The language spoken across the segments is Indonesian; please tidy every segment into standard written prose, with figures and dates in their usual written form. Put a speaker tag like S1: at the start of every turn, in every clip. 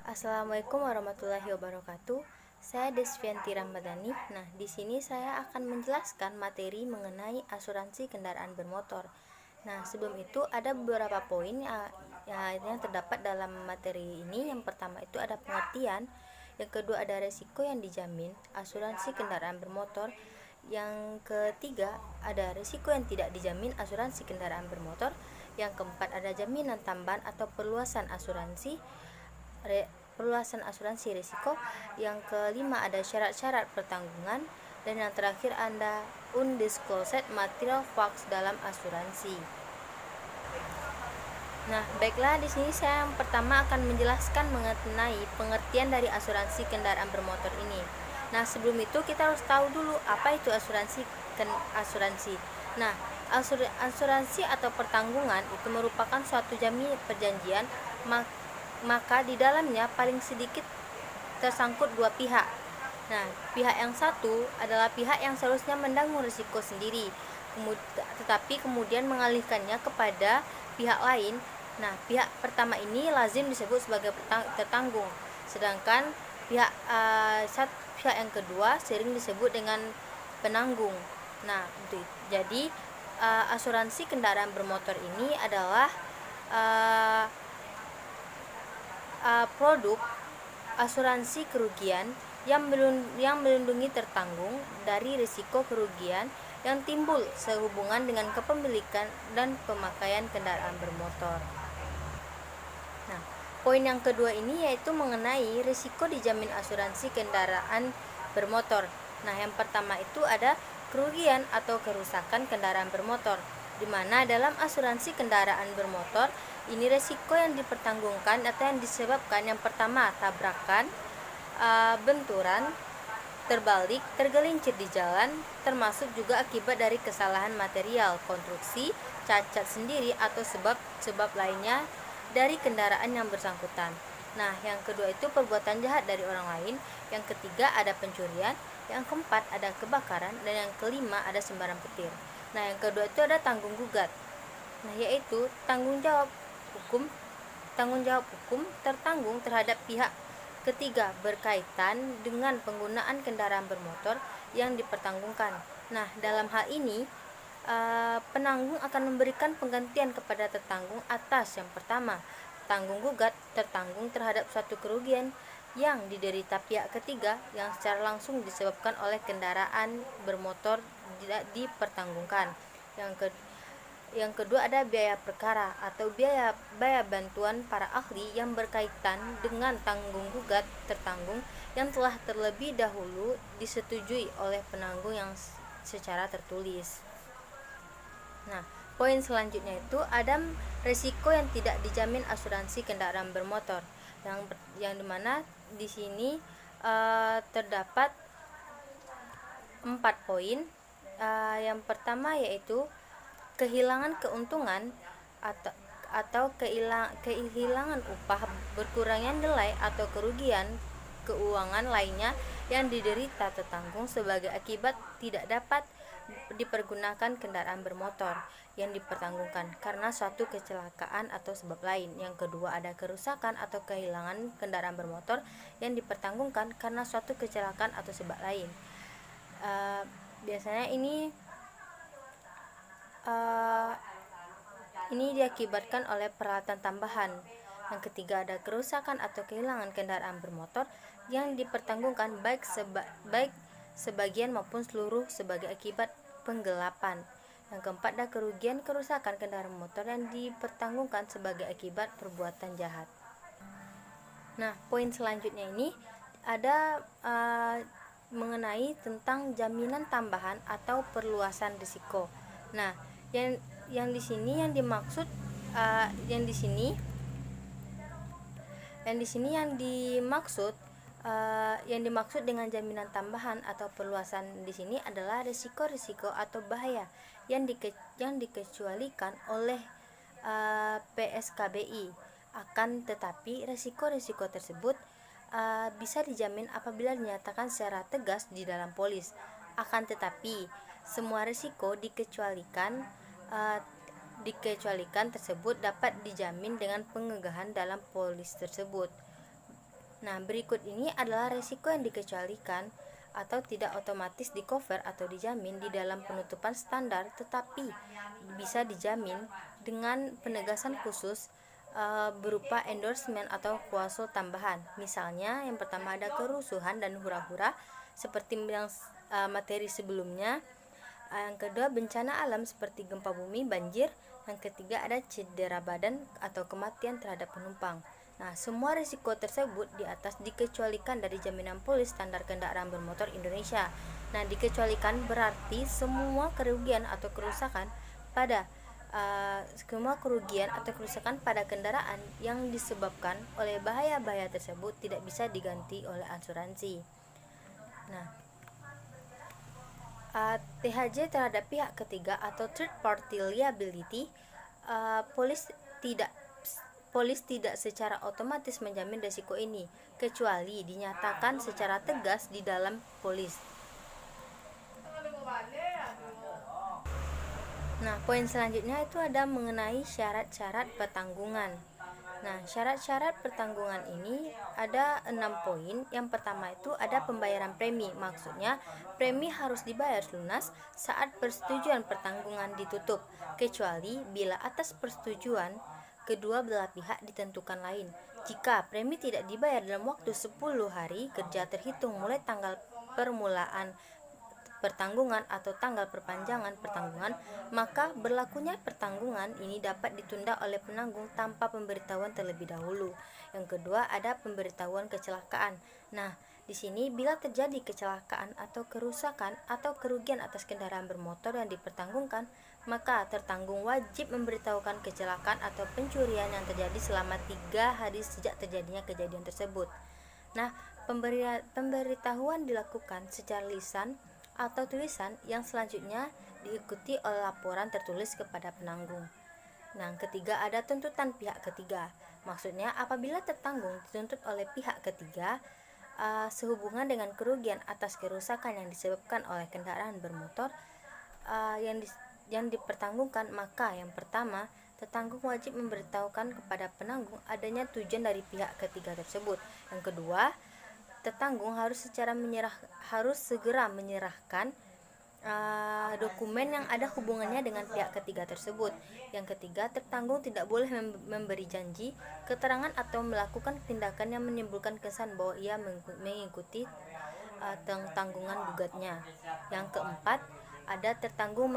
S1: Assalamualaikum warahmatullahi wabarakatuh. Saya Desvianti Ramadhani. Nah, di sini saya akan menjelaskan materi mengenai asuransi kendaraan bermotor. Nah, sebelum itu ada beberapa poin yang terdapat dalam materi ini. Yang pertama itu ada pengertian, yang kedua ada resiko yang dijamin asuransi kendaraan bermotor, yang ketiga ada risiko yang tidak dijamin asuransi kendaraan bermotor, yang keempat ada jaminan tambahan atau perluasan asuransi risiko, yang kelima ada syarat-syarat pertanggungan, dan yang terakhir ada undisclosed material facts dalam asuransi. Nah, baiklah, di sini saya yang pertama akan menjelaskan mengenai pengertian dari asuransi kendaraan bermotor ini. Nah, sebelum itu kita harus tahu dulu apa itu asuransi. Nah, asuransi atau pertanggungan itu merupakan suatu perjanjian, maka di dalamnya paling sedikit tersangkut dua pihak. Nah, pihak yang satu adalah pihak yang seharusnya menanggung risiko sendiri, tetapi kemudian mengalihkannya kepada pihak lain. Nah, pihak pertama ini lazim disebut sebagai tertanggung, sedangkan pihak yang kedua sering disebut dengan penanggung. Nah, jadi asuransi kendaraan bermotor ini adalah produk asuransi kerugian yang melindungi tertanggung dari risiko kerugian yang timbul sehubungan dengan kepemilikan dan pemakaian kendaraan bermotor. Nah, poin yang kedua ini yaitu mengenai risiko dijamin asuransi kendaraan bermotor. Nah, yang pertama itu ada kerugian atau kerusakan kendaraan bermotor, di mana dalam asuransi kendaraan bermotor ini risiko yang dipertanggungkan atau yang disebabkan yang pertama tabrakan, benturan, terbalik, tergelincir di jalan, termasuk juga akibat dari kesalahan material, konstruksi, cacat sendiri atau sebab lainnya dari kendaraan yang bersangkutan. Nah, yang kedua itu perbuatan jahat dari orang lain, yang ketiga ada pencurian, yang keempat ada kebakaran, dan yang kelima ada sembarang petir. Nah, yang kedua itu ada tanggung gugat. Nah, yaitu tanggung jawab hukum tertanggung terhadap pihak ketiga berkaitan dengan penggunaan kendaraan bermotor yang dipertanggungkan. Nah, dalam hal ini penanggung akan memberikan penggantian kepada tertanggung atas yang pertama, tanggung gugat tertanggung terhadap suatu kerugian yang diderita pihak ketiga yang secara langsung disebabkan oleh kendaraan bermotor tidak dipertanggungkan. Yang kedua ada biaya perkara atau biaya bantuan para ahli yang berkaitan dengan tanggung gugat tertanggung yang telah terlebih dahulu disetujui oleh penanggung yang secara tertulis. Nah, poin selanjutnya itu ada risiko yang tidak dijamin asuransi kendaraan bermotor, yang dimana di sini terdapat 4 poin. Yang pertama yaitu kehilangan keuntungan atau kehilangan upah, berkurangnya nilai atau kerugian keuangan lainnya yang diderita tertanggung sebagai akibat tidak dapat dipergunakan kendaraan bermotor yang dipertanggungkan karena suatu kecelakaan atau sebab lain. Yang kedua ada kerusakan atau kehilangan kendaraan bermotor yang dipertanggungkan karena suatu kecelakaan atau sebab lain. Biasanya ini diakibatkan oleh peralatan tambahan. Yang ketiga ada kerusakan atau kehilangan kendaraan bermotor yang dipertanggungkan baik sebagian maupun seluruh sebagai akibat penggelapan. Yang keempat ada kerugian kerusakan kendaraan motor yang dipertanggungkan sebagai akibat perbuatan jahat. Nah, poin selanjutnya ini ada mengenai tentang jaminan tambahan atau perluasan risiko. Nah, yang di sini yang dimaksud dengan jaminan tambahan atau perluasan di sini adalah risiko-risiko atau bahaya yang dikecualikan oleh PSKBI. Akan tetapi risiko-risiko tersebut bisa dijamin apabila dinyatakan secara tegas di dalam polis. Akan tetapi semua risiko dikecualikan tersebut dapat dijamin dengan pengegahan dalam polis tersebut. Nah, berikut ini adalah risiko yang dikecualikan atau tidak otomatis di cover atau dijamin di dalam penutupan standar, tetapi bisa dijamin dengan penegasan khusus berupa endorsement atau klausul tambahan. Misalnya, yang pertama ada kerusuhan dan hura-hura seperti yang materi sebelumnya. Yang kedua, bencana alam seperti gempa bumi, banjir. Yang ketiga, ada cedera badan atau kematian terhadap penumpang. Nah, semua risiko tersebut di atas dikecualikan dari jaminan polis standar kendaraan bermotor Indonesia. Nah, dikecualikan berarti semua kerugian atau kerusakan pada kendaraan yang disebabkan oleh bahaya-bahaya tersebut tidak bisa diganti oleh asuransi. Nah, THJ terhadap pihak ketiga atau third party liability, polis tidak secara otomatis menjamin risiko ini kecuali dinyatakan secara tegas di dalam polis. Nah, poin selanjutnya itu ada mengenai syarat-syarat pertanggungan. Nah, syarat-syarat pertanggungan ini ada 6 poin. Yang pertama itu ada pembayaran premi. Maksudnya, premi harus dibayar lunas saat persetujuan pertanggungan ditutup, kecuali bila atas persetujuan kedua belah pihak ditentukan lain. Jika premi tidak dibayar dalam waktu 10 hari kerja terhitung mulai tanggal permulaan pertanggungan atau tanggal perpanjangan pertanggungan, maka berlakunya pertanggungan ini dapat ditunda oleh penanggung tanpa pemberitahuan terlebih dahulu. Yang kedua, ada pemberitahuan kecelakaan. Nah, di sini bila terjadi kecelakaan atau kerusakan atau kerugian atas kendaraan bermotor yang dipertanggungkan, maka tertanggung wajib memberitahukan kecelakaan atau pencurian yang terjadi selama 3 hari sejak terjadinya kejadian tersebut. Nah, pemberitahuan dilakukan secara lisan atau tulisan yang selanjutnya diikuti oleh laporan tertulis kepada penanggung. Nah, ketiga ada tuntutan pihak ketiga. Maksudnya apabila tertanggung dituntut oleh pihak ketiga sehubungan dengan kerugian atas kerusakan yang disebabkan oleh kendaraan bermotor yang dipertanggungkan, maka yang pertama, tertanggung wajib memberitahukan kepada penanggung adanya tujuan dari pihak ketiga tersebut. Yang kedua, tertanggung harus segera menyerahkan dokumen yang ada hubungannya dengan pihak ketiga tersebut. Yang ketiga, tertanggung tidak boleh memberi janji, keterangan atau melakukan tindakan yang menimbulkan kesan bahwa ia mengikuti tanggungan gugatnya. Yang keempat, ada tertanggung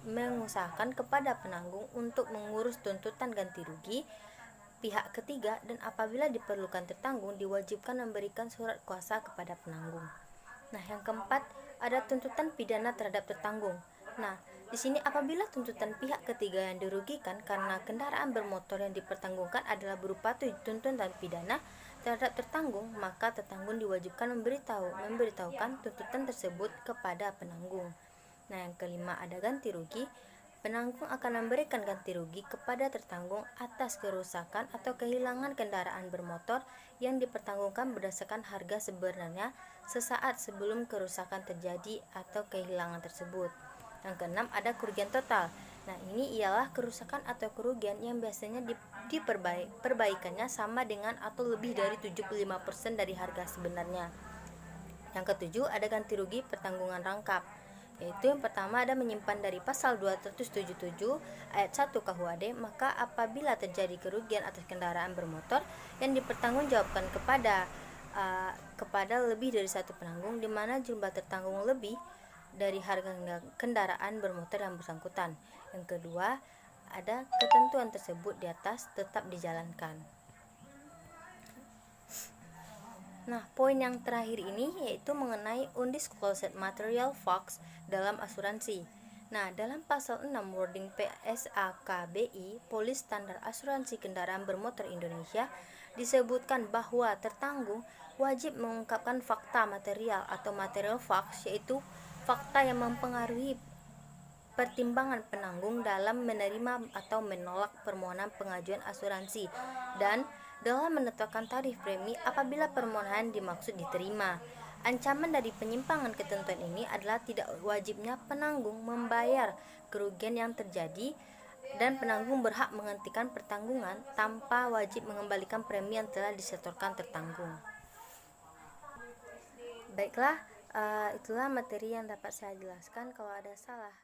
S1: mengusahakan kepada penanggung untuk mengurus tuntutan ganti rugi pihak ketiga, dan apabila diperlukan tertanggung diwajibkan memberikan surat kuasa kepada penanggung. Nah, yang keempat ada tuntutan pidana terhadap tertanggung. Nah, di sini apabila tuntutan pihak ketiga yang dirugikan karena kendaraan bermotor yang dipertanggungkan adalah berupa tuntutan pidana terhadap tertanggung, maka tertanggung diwajibkan memberitahukan tuntutan tersebut kepada penanggung. Nah, yang kelima ada ganti rugi. Penanggung akan memberikan ganti rugi kepada tertanggung atas kerusakan atau kehilangan kendaraan bermotor yang dipertanggungkan berdasarkan harga sebenarnya sesaat sebelum kerusakan terjadi atau kehilangan tersebut. Yang keenam ada kerugian total. Nah, ini ialah kerusakan atau kerugian yang biasanya perbaikannya sama dengan atau lebih dari 75% dari harga sebenarnya. Yang ketujuh ada ganti rugi pertanggungan rangkap, yaitu yang pertama ada menyimpan dari pasal 277 ayat 1 KUHD. Maka apabila terjadi kerugian atas kendaraan bermotor yang dipertanggungjawabkan kepada lebih dari satu penanggung, di mana jumlah tertanggung lebih dari harga kendaraan bermotor yang bersangkutan. Yang kedua, ada ketentuan tersebut di atas tetap dijalankan. Nah, poin yang terakhir ini yaitu mengenai undisclosed material facts dalam asuransi. Nah, dalam pasal 6 wording PSAKBI, Polis Standar Asuransi Kendaraan Bermotor Indonesia, disebutkan bahwa tertanggung wajib mengungkapkan fakta material atau material facts, yaitu fakta yang mempengaruhi pertimbangan penanggung dalam menerima atau menolak permohonan pengajuan asuransi dan dalam menetapkan tarif premi apabila permohonan dimaksud diterima. Ancaman dari penyimpangan ketentuan ini adalah tidak wajibnya penanggung membayar kerugian yang terjadi, dan penanggung berhak menghentikan pertanggungan tanpa wajib mengembalikan premi yang telah disetorkan tertanggung. Baiklah, itulah materi yang dapat saya jelaskan. Kalau ada salah